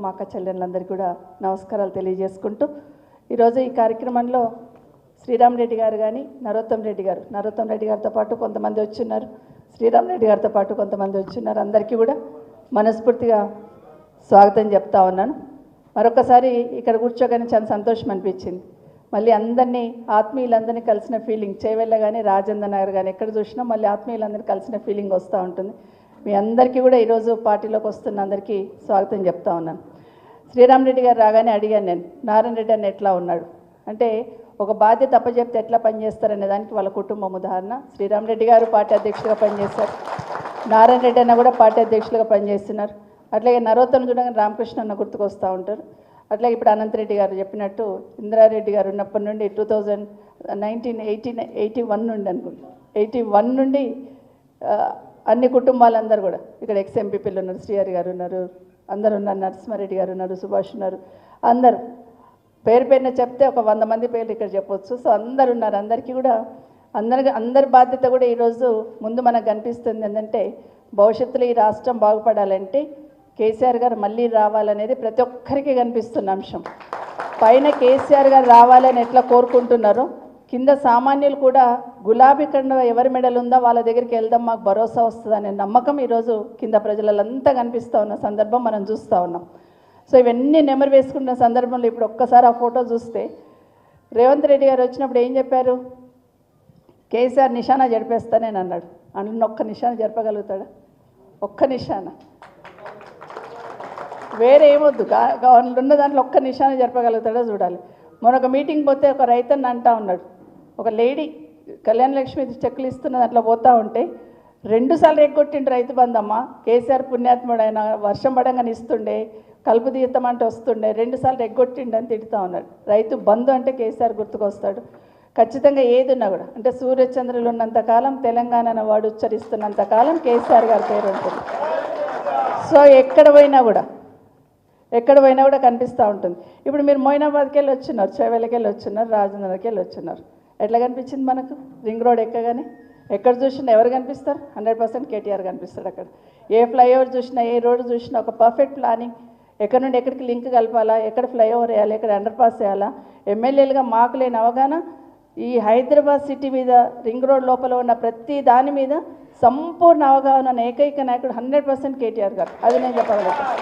మా అక్క చెల్లెళ్ళందరికీ కూడా నమస్కారాలు తెలియజేసుకుంటూ ఈరోజు ఈ కార్యక్రమంలో శ్రీరామ్ రెడ్డి గారు కానీ నరోత్తం రెడ్డి గారితో పాటు కొంతమంది వచ్చున్నారు, శ్రీరామ్ రెడ్డి గారితో పాటు కొంతమంది వచ్చున్నారు. అందరికీ కూడా మనస్ఫూర్తిగా స్వాగతం చెప్తా ఉన్నాను. మరొకసారి ఇక్కడ కూర్చోగానే చాలా సంతోషం అనిపించింది. మళ్ళీ అందరినీ ఆత్మీయులందరినీ కలిసిన ఫీలింగ్, చేవెళ్ళ కానీ రాజేంద్ర నగర్ కానీ ఎక్కడ చూసినా మళ్ళీ ఆత్మీయులందరినీ కలిసిన ఫీలింగ్ వస్తూ ఉంటుంది. మీ అందరికీ కూడా ఈరోజు పార్టీలోకి వస్తున్న అందరికీ స్వాగతం చెప్తా ఉన్నాను. శ్రీరామ్ రెడ్డి గారు రాగానే అడిగాను నేను, నారాయణ రెడ్డి అన్న ఎట్లా ఉన్నాడు అంటే, ఒక బాధ్యత అప్పచెప్తే ఎట్లా పనిచేస్తారనే దానికి వాళ్ళ కుటుంబం ఉదాహరణ. శ్రీరామ్ రెడ్డి గారు పార్టీ అధ్యక్షులుగా పనిచేశారు, నారాయణ రెడ్డి అన్న కూడా పార్టీ అధ్యక్షులుగా పనిచేస్తున్నారు. అట్లాగే నరోత్తం చూడగానే రామకృష్ణ అన్న గుర్తుకొస్తూ ఉంటారు. అట్లాగే ఇప్పుడు అనంతరెడ్డి గారు చెప్పినట్టు ఇందిరారెడ్డి గారు ఉన్నప్పటి నుండి 1981 నుండి అనుకుంటా 81 నుండి అన్ని కుటుంబాలందరూ కూడా ఇక్కడ ఎక్స్ఎంపీపీలు ఉన్నారు, శ్రీహరి గారు ఉన్నారు, అందరు ఉన్నారు, నరసింహారెడ్డి గారు ఉన్నారు, సుభాష్ ఉన్నారు, అందరూ పేరు పేరున చెప్తే ఒక 100 మంది పేర్లు ఇక్కడ చెప్పొచ్చు. సో అందరు ఉన్నారు. అందరికీ కూడా అందరి బాధ్యత కూడా ఈరోజు ముందు మనకు కనిపిస్తుంది ఏంటంటే, భవిష్యత్తులో ఈ రాష్ట్రం బాగుపడాలంటే కేసీఆర్ గారు మళ్ళీ రావాలనేది ప్రతి ఒక్కరికి కనిపిస్తున్న అంశం. పైన కేసీఆర్ గారు రావాలని ఎట్లా కోరుకుంటున్నారో, కింద సామాన్యులు కూడా గులాబీ కండ ఎవరి మెడలు ఉందో వాళ్ళ దగ్గరికి వెళ్దాం, మాకు భరోసా వస్తుందనే నమ్మకం ఈరోజు కింద ప్రజలంతా కనిపిస్తూ ఉన్న సందర్భం మనం చూస్తూ ఉన్నాం. సో ఇవన్నీ నెమరు వేసుకున్న సందర్భంలో ఇప్పుడు ఒక్కసారి ఆ ఫోటో చూస్తే, రేవంత్ రెడ్డి గారు వచ్చినప్పుడు ఏం చెప్పారు, కేసీఆర్ నిశానా జరిపేస్తానని అన్నాడు. అందులో ఒక్క నిశానా జరపగలుగుతాడా? ఒక్క నిశానా, వేరే ఏమొద్దు, ఉన్న దాంట్లో ఒక్క నిశానా జరపగలుగుతాడో చూడాలి. మరొక మీటింగ్ పోతే ఒక రైతన్న అంటా ఉన్నాడు, ఒక లేడీ కళ్యాణ లక్ష్మి చెక్కులు ఇస్తున్న దాంట్లో పోతూ ఉంటే 2 సార్లు ఎగ్గొట్టిండు రైతు బంధమ్మ, కేసీఆర్ పుణ్యాత్ముడు ఆయన వర్షం పడంగానే ఇస్తుండే, కలుపు తీయతం అంటే వస్తుండే, 2 సార్లు ఎగ్గొట్టిండు అని తిడుతూ ఉన్నాడు. రైతు బంధు అంటే కేసీఆర్ గుర్తుకొస్తాడు. ఖచ్చితంగా ఏది ఉన్నా కూడా, అంటే సూర్యచంద్రులు ఉన్నంతకాలం, తెలంగాణ వాడు ఉచ్చరిస్తున్నంతకాలం కేసీఆర్ గారి పేరు ఉంటుంది. సో ఎక్కడ పోయినా కూడా కనిపిస్తూ ఉంటుంది. ఇప్పుడు మీరు మోయినాబాద్కి వెళ్ళి వచ్చినారు, చేవెళ్ళకి వెళ్ళి వచ్చినారు, రాజేంద్రకి వెళ్ళి వచ్చినారు. ఎట్లా కనిపించింది మనకు? రింగ్ రోడ్ ఎక్కగానే ఎక్కడ చూసినా ఎవరు కనిపిస్తారు? 100% కేటీఆర్ కనిపిస్తాడు. అక్కడ ఏ ఫ్లైఓవర్ చూసినా, ఏ రోడ్డు చూసినా ఒక పర్ఫెక్ట్ ప్లానింగ్, ఎక్కడి నుండి ఎక్కడికి లింక్ కలపాలా, ఎక్కడ ఫ్లైఓవర్ వేయాలి, ఎక్కడ అండర్ పాస్ చేయాలా, ఎమ్మెల్యేలుగా మాకు లేని అవగాహన ఈ హైదరాబాద్ సిటీ మీద, రింగ్ రోడ్ లోపల ఉన్న ప్రతి దాని మీద సంపూర్ణ అవగాహన ఉన్న ఏకైక నాయకుడు 100% కేటీఆర్ గారు. అది నేను చెప్పగలుగుతాను.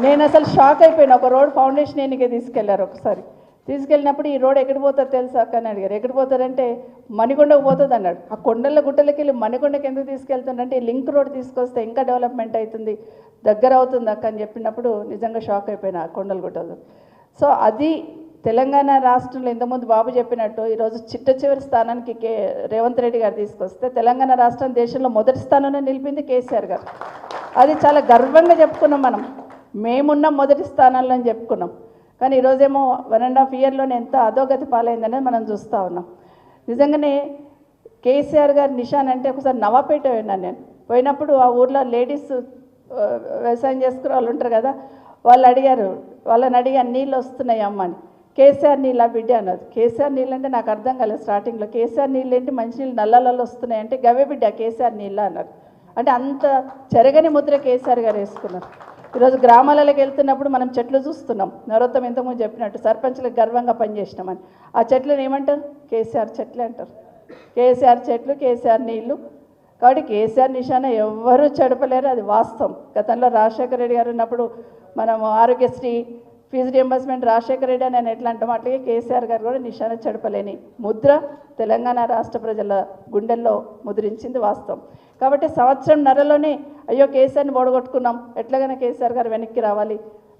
నేను అసలు షాక్ అయిపోయినా. ఒక రోడ్ ఫౌండేషన్ ఎన్నికే తీసుకెళ్లారు. ఒకసారి తీసుకెళ్ళినప్పుడు ఈ రోడ్ ఎక్కడికి పోతుంది తెలుసా అక్క అని అడిగారు. ఎక్కడికి పోతారంటే మణికొండకు పోతుంది అన్నాడు. ఆ కొండల గుట్టలకి వెళ్ళి మణికొండకి ఎందుకు తీసుకెళ్తుందంటే, ఈ లింక్ రోడ్ తీసుకొస్తే ఇంకా డెవలప్మెంట్ అవుతుంది, దగ్గర అవుతుంది అక్క అని చెప్పినప్పుడు నిజంగా షాక్ అయిపోయినా ఆ కొండల గుట్టలు. సో అది తెలంగాణ రాష్ట్రంలో ఇంతకుముందు బాబు చెప్పినట్టు ఈరోజు చిట్ట చివరి స్థానానికి రేవంత్ రెడ్డి గారు తీసుకొస్తే, తెలంగాణ రాష్ట్రం దేశంలో మొదటి స్థానంలో నిలిపింది కేసీఆర్ గారు. అది చాలా గర్వంగా చెప్పుకున్నాం. మేమున్నాం మొదటి స్థానాల్లో అని చెప్పుకున్నాం. కానీ ఈరోజేమో 1.5 ఇయర్లోనే ఎంత అధోగతి పాలైందనేది మనం చూస్తూ ఉన్నాం. నిజంగానే కేసీఆర్ గారి నిశాన్ అంటే, ఒకసారి నవాపేట విన్నాను నేను. పోయినప్పుడు ఆ ఊర్లో లేడీస్ వ్యవసాయం చేసుకునే వాళ్ళు ఉంటారు కదా, వాళ్ళని అడిగాను నీళ్ళు వస్తున్నాయి అమ్మ అని. కేసీఆర్ నీళ్ళ బిడ్డ అన్నది. కేసీఆర్ నీళ్ళు అంటే నాకు అర్థం కాలేదు స్టార్టింగ్లో. కేసీఆర్ నీళ్ళు ఏంటి, మంచినీళ్ళు నల్లలలో వస్తున్నాయి అంటే, గవే బిడ్డ కేసీఆర్ నీళ్ళ అన్నారు. అంటే అంత చెరగని ముద్ర కేసీఆర్ గారు వేసుకున్నారు. ఈరోజు గ్రామాలకు వెళ్తున్నప్పుడు మనం చెట్లు చూస్తున్నాం. నరోత్తం ఇంతకుముందు చెప్పినట్టు సర్పంచ్లకు గర్వంగా పనిచేసినామని. ఆ చెట్లను ఏమంటారు? కేసీఆర్ చెట్లే అంటారు. కేసీఆర్ చెట్లు, కేసీఆర్ నీళ్ళు. కాబట్టి కేసీఆర్ నిశాన ఎవ్వరూ చెడపలేరు, అది వాస్తవం. గతంలో రాజశేఖర రెడ్డి గారు ఉన్నప్పుడు మనం ఆరోగ్యశ్రీ ఫీజు రియంబర్స్మెంట్ రాజశేఖర రెడ్డి అని ఎట్లా అంటాం, అట్లాగే కేసీఆర్ గారు కూడా నిశాన చెడపలేని ముద్ర తెలంగాణ రాష్ట్ర ప్రజల గుండెల్లో ముద్రించింది వాస్తవం. కాబట్టి 1.5 సంవత్సరంలోనే అయ్యో కేసీఆర్ని ఓడగొట్టుకున్నాం, ఎట్లాగైనా కేసీఆర్ గారు వెనక్కి రావాలి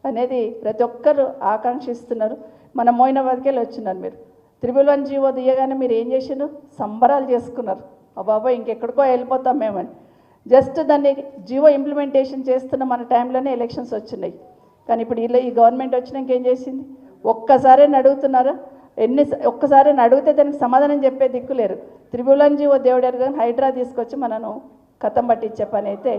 అనేది ప్రతి ఒక్కరు ఆకాంక్షిస్తున్నారు. మన మోయినాబాద్కి వెళ్ళి వచ్చినారు. మీరు 111 జీవో దియగానే మీరు ఏం చేసినారు? సంబరాలు చేసుకున్నారు. బాబాయ్ ఇంకెక్కడికో వెళ్ళిపోతాం మేమని. జస్ట్ దాన్ని జీవో ఇంప్లిమెంటేషన్ చేస్తున్న మన టైంలోనే ఎలక్షన్స్ వచ్చినాయి. కానీ ఇప్పుడు ఈ గవర్నమెంట్ వచ్చినాక ఏం చేసింది? ఒక్కసారి అడుగుతున్నారా? ఒక్కసారి అడిగితే దానికి సమాధానం చెప్పే దిక్కులేరు. 111 జీవో దేవుడారు కానీ హైడ్రా తీసుకొచ్చి మనను కథం పట్టించే పని అయితే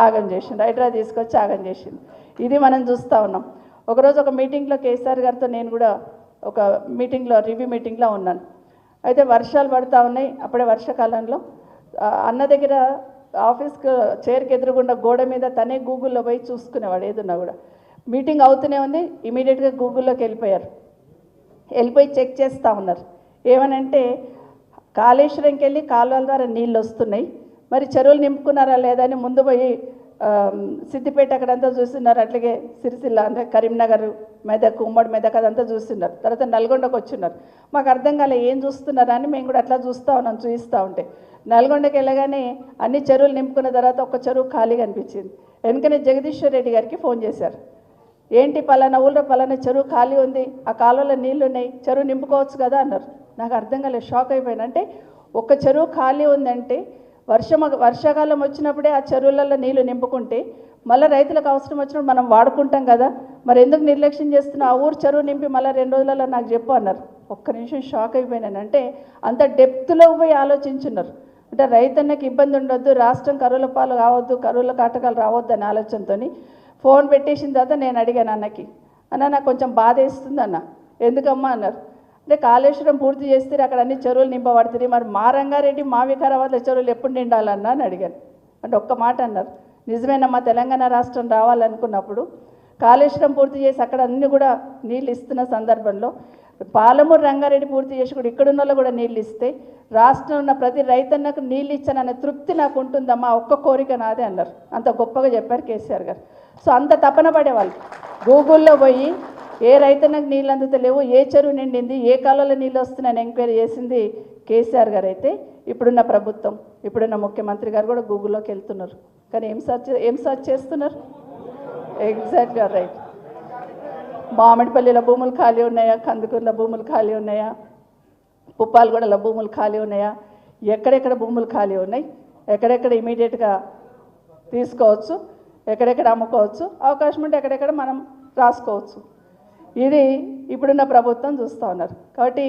ఆగం చేసింది. హైడ్రా తీసుకొచ్చి ఆగం చేసింది. ఇది మనం చూస్తూ ఉన్నాం. ఒకరోజు ఒక మీటింగ్లో కేసీఆర్ గారితో నేను కూడా ఒక మీటింగ్లో, రివ్యూ మీటింగ్లో ఉన్నాను. అయితే వర్షాలు పడుతూ ఉన్నాయి. అప్పుడే వర్షాకాలంలో అన్న దగ్గర ఆఫీస్కి చైర్కి ఎదురుగుండా గోడ మీద తనే గూగుల్లో పోయి చూసుకునేవాడు ఏదున్నా కూడా. మీటింగ్ అవుతూనే ఉంది, ఇమీడియట్గా గూగుల్లోకి వెళ్ళిపోయి చెక్ చేస్తూ ఉన్నారు. ఏమనంటే కాళేశ్వరంకి వెళ్ళి కాలువల ద్వారా నీళ్ళు వస్తున్నాయి, మరి చెరువులు నింపుకున్నారా లేదా అని ముందు పోయి సిద్దిపేట అక్కడంతా చూస్తున్నారు, అట్లాగే సిరిసిల్ల అంటే కరీంనగర్, మెదక్, ఉమ్మడి మెదక్ అదంతా చూస్తున్నారు. తర్వాత నల్గొండకు వచ్చిన్నారు. మాకు అర్థం కాలే ఏం చూస్తున్నారా అని మేము కూడా అట్లా చూస్తూ ఉన్నాం. చూపిస్తూ ఉంటే నల్గొండకి వెళ్ళగానే అన్ని చెరువులు నింపుకున్న తర్వాత ఒక చెరువు ఖాళీగా అనిపించింది. వెనుకనే జగదీశ్వర్ రెడ్డి గారికి ఫోన్ చేశారు, ఏంటి పలానా ఊళ్ళో పలానా చెరువు ఖాళీ ఉంది, ఆ కాలువలో నీళ్ళు ఉన్నాయి, చెరువు నింపుకోవచ్చు కదా అన్నారు. నాకు అర్థం కాలేదు, షాక్ అయిపోయాను. అంటే ఒక చెరువు ఖాళీ ఉందంటే వర్షాకాలం వచ్చినప్పుడే ఆ చెరువులలో నీళ్లు నింపుకుంటే మళ్ళీ రైతులకు అవసరం వచ్చినప్పుడు మనం వాడుకుంటాం కదా, మరి ఎందుకు నిర్లక్ష్యం చేస్తున్నా, ఆ ఊరు చెరువు నింపి మళ్ళీ 2 రోజులలో నాకు చెప్పు అన్నారు. ఒక్క నిమిషం షాక్ అయిపోయినాను. అంటే అంత డెప్త్లో పోయి ఆలోచించున్నారు. అంటే రైతన్నకి ఇబ్బంది ఉండొద్దు, రాష్ట్రం కరువుల పాలు కావద్దు, కరువుల కాటకాలు రావద్దు అనే ఆలోచనతో ఫోన్ పెట్టేసిన తర్వాత నేను అడిగాను అన్నకి, అన్న నాకు కొంచెం బాధ వేస్తుంది అన్న. ఎందుకమ్మా అన్నారు. అంటే కాళేశ్వరం పూర్తి చేస్తే అక్కడ అన్ని చెరువులు నింపబడుతుంది, మరి మా రంగారెడ్డి మా వికారాబాద్లో చెరువులు ఎప్పుడు నిండాలన్నా అని అడిగాను. అంటే ఒక్క మాట అన్నారు, నిజమేనమ్మా తెలంగాణ రాష్ట్రం రావాలనుకున్నప్పుడు కాళేశ్వరం పూర్తి చేసి అక్కడ అన్ని కూడా నీళ్ళు ఇస్తున్న సందర్భంలో పాలమూరు రంగారెడ్డి పూర్తి చేసి కూడా ఇక్కడున్న వాళ్ళు కూడా నీళ్ళు ఇస్తే రాష్ట్రంలో ఉన్న ప్రతి రైతన్నకు నీళ్ళు ఇచ్చాననే తృప్తి నాకు ఉంటుందమ్మా, ఒక్క కోరిక నాదే అన్నారు. అంత గొప్పగా చెప్పారు కేసీఆర్ గారు. సో అంత తపన పడేవాళ్ళు. గూగుల్లో పోయి ఏ రైతన్నకు నీళ్ళు అందుతలేవు, ఏ చెరువు నిండింది, ఏ కాలంలో నీళ్ళు వస్తున్నాయని ఎంక్వైరీ చేసింది కేసీఆర్ గారు. అయితే ఇప్పుడున్న ప్రభుత్వం, ఇప్పుడున్న ముఖ్యమంత్రి గారు కూడా గూగుల్లోకి వెళ్తున్నారు. కానీ ఏం సర్చ్ చేస్తున్నారు? ఎగ్జాక్ట్గా రైట్. మామిడిపల్లిలో భూములు ఖాళీ ఉన్నాయా, కందుకూరులో భూములు ఖాళీ ఉన్నాయా, పుప్పాలగూడలో భూములు ఖాళీ ఉన్నాయా, ఎక్కడెక్కడ భూములు ఖాళీ ఉన్నాయి, ఎక్కడెక్కడ ఇమీడియట్గా తీసుకోవచ్చు, ఎక్కడెక్కడ అమ్ముకోవచ్చు, అవకాశం ఉంటే ఎక్కడెక్కడ మనం రాసుకోవచ్చు. ఇది ఇప్పుడున్న ప్రభుత్వం చూస్తూ ఉన్నారు. కాబట్టి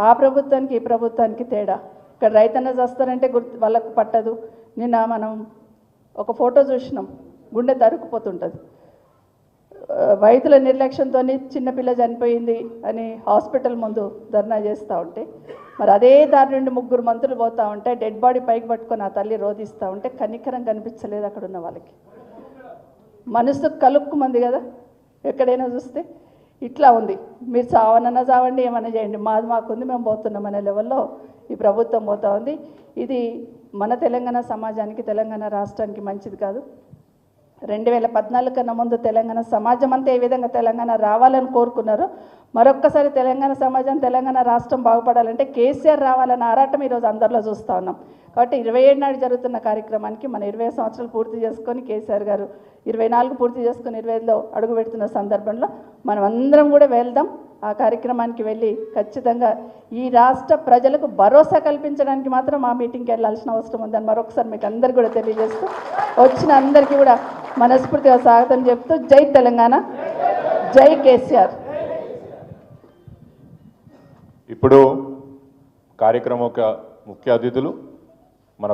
ఆ ప్రభుత్వానికి ఈ ప్రభుత్వానికి తేడా. ఇక్కడ రైతన్న చేస్తారంటే వాళ్ళకు పట్టదు. నిన్న మనం ఒక ఫోటో చూసినాం, గుండె తరుక్కుపోతుంటుంది. వైద్యుల నిర్లక్ష్యంతో చిన్నపిల్ల చనిపోయింది అని హాస్పిటల్ ముందు ధర్నా చేస్తూ ఉంటే, మరి అదే దారి నుండి 3 మంత్రులు పోతూ ఉంటే డెడ్ బాడీ పైకి పట్టుకొని ఆ తల్లి రోధిస్తూ ఉంటే కనికరం కనిపించలేదు అక్కడ ఉన్న వాళ్ళకి. మనసు కలుక్కుమంది కదా ఎక్కడైనా చూస్తే. ఇట్లా ఉంది, మీరు చావనన్నా చావండి, ఏమైనా చేయండి, మాది మాకుంది, మేము పోతున్నాం అనే లెవెల్లో ఈ ప్రభుత్వం పోతూ ఉంది. ఇది మన తెలంగాణ సమాజానికి, తెలంగాణ రాష్ట్రానికి మంచిది కాదు. 2014 కన్నా ముందు తెలంగాణ సమాజం అంతా ఏ విధంగా తెలంగాణ రావాలని కోరుకున్నారో, మరొక్కసారి తెలంగాణ సమాజం, తెలంగాణ రాష్ట్రం బాగుపడాలంటే కేసీఆర్ రావాలన్న ఆరాటం ఈరోజు అందరిలో చూస్తూ ఉన్నాం. కాబట్టి 27 నాడు జరుగుతున్న కార్యక్రమానికి మన 20 సంవత్సరాలు పూర్తి చేసుకొని కేసీఆర్ గారు 24 పూర్తి చేసుకొని 25లో అడుగు పెడుతున్న సందర్భంలో మనం అందరం కూడా వెళ్దాం. ఆ కార్యక్రమానికి వెళ్ళి ఖచ్చితంగా ఈ రాష్ట్ర ప్రజలకు భరోసా కల్పించడానికి మాత్రం ఆ మీటింగ్కి వెళ్ళాల్సిన అవసరం ఉందని మరొకసారి మీకు అందరికీ కూడా తెలియజేస్తూ, వచ్చిన అందరికీ కూడా మనస్ఫూర్తిగా స్వాగతం చెప్తూ, జై తెలంగాణ, జై కేసీఆర్. ఇప్పుడు కార్యక్రమం యొక్క ముఖ్య అతిథులు